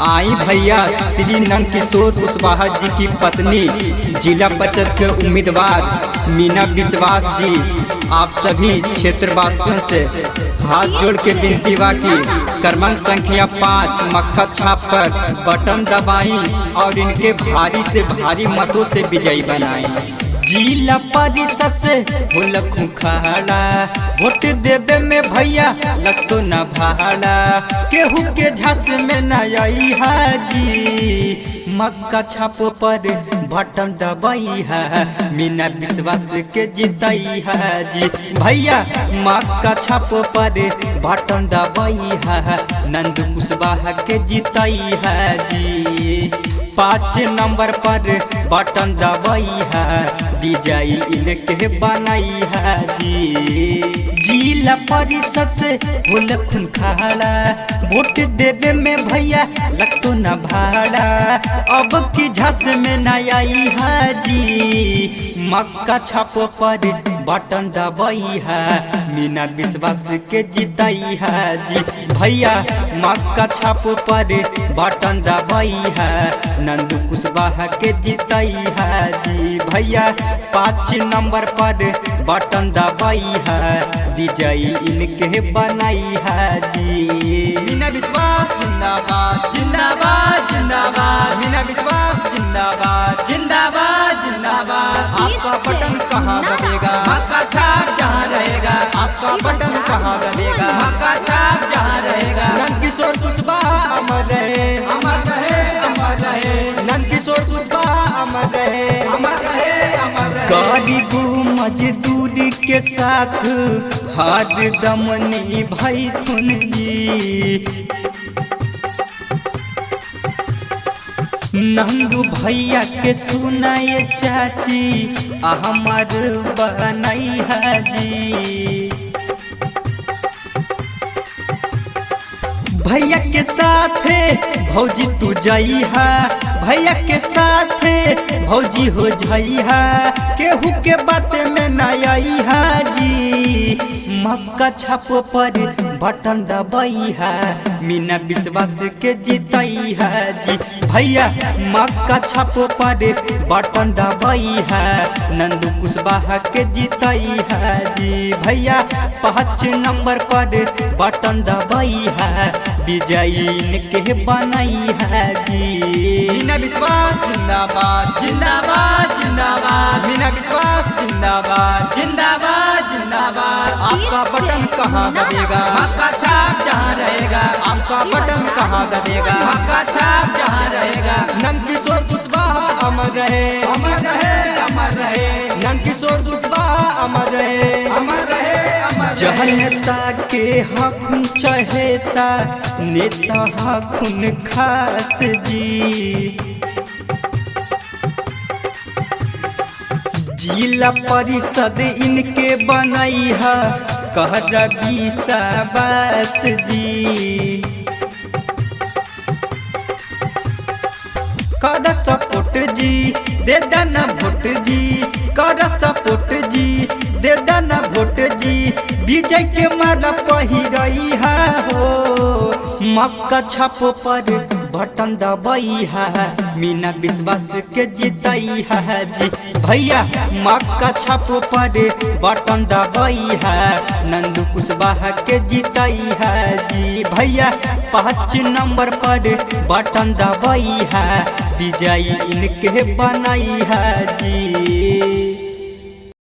आई भैया श्री नंदकिशोर कुशवाहा जी की पत्नी जिला परिषद के उम्मीदवार मीना विश्वास जी आप सभी क्षेत्रवासियों से हाथ जोड़ के विनती बा की क्रमांक संख्या 5 मक्का छाप पर बटन दबाई और इनके भारी से भारी मतों से विजयी बनाई। जिला परिषद से भूल खुखाड़ा वोट देवे में भैया लग तो न भाड़ा केहू के झस में न आई हाजी मक्का छापो पर बटन दबाई है मीना विश्वास के जिताई है जी भैया मक्का छापो पर बटन दबाई है नंद कुशवाहा के जिताई है जी 5 नंबर पर बटन दबाई है विजयी इनके बनाई है जी। जिला परिषद से भूल खुखाड़ा वोट देवे में भैया लग तो न भाड़ा अब की झस में न आई हाजी मक्का छापो पर बटन दबाई है मीना विश्वास के जिताई है जी भैया मक्का छापो पर बटन दबाई है नंद कुशवाहा के जिताई है जी भैया 5 नंबर पर बटन दबाई है विजयी इनके बनाई है जी। मीना विश्वास जिंदाबाद जिंदाबाद जिंदाबाद मीना विश्वास जिंदाबाद जिंदाबाद जिंदाबाद आपका बटन कहाँ दबेगा मक्का छाप जहाँ रहेगा आपका बटन कहाँ दबेगा मक्का छाप जहाँ रहेगा नंदकिशोर कुशवाहा अमर रहे अमर रहे अमर रहे नंदकिशोर कुशवाहा अमर रहे अमर रहे अमर रहे गरीब मजदूरी के साथ हर दम निभाई थुन जी नंदू भैया के सुनाए चाची हमार बनाई है जी भैया के साथ भौजी तू जाई है भैया के साथ भौजी हो जाई है केहू के बात में न आई है जी मक्का छापो पर बटन दबाई है मीना विश्वास के जिताई है जी भैया मक्का छापो पर बटन दबाई है नंद कुशवाहा के जिताई है जी भैया 5 नंबर पर बटन दबाई है विजयी इनके बनाई है जी। मीना विश्वास जिंदाबाद जिंदाबाद जिंदाबाद मीना विश्वास जिंदाबाद जिंदाबाद जिंदाबाद आपका बटन कहाँ दबेगा मक्का छाप जहाँ रहेगा आपका बटन कहाँ दबेगा मक्का छाप जहाँ रहेगा नंदकिशोर कुशवाहा अमर रहे अमर रहे अमर रहे नंदकिशोर कुशवाहा अमर रहे अमर रहे जनता के हकुन चहेता नेता हकुन खास जी जिला परिषद इनके बनाई है कह रवि शाबाश जी कर सपोर्ट जी दे देना वोट जी कर सपोर्ट जी दे देना वोट जी विजय के माला पहिरई है हो मक्का छापो पर बटन दबाई है मीना विश्वास के जिताई है जी भैया मक्का छापो पर बटन दबाई है नंद कुशवाहा के जिताई है जी भैया 5 नंबर पर बटन दबाई है विजयी इनके बनाई है जी।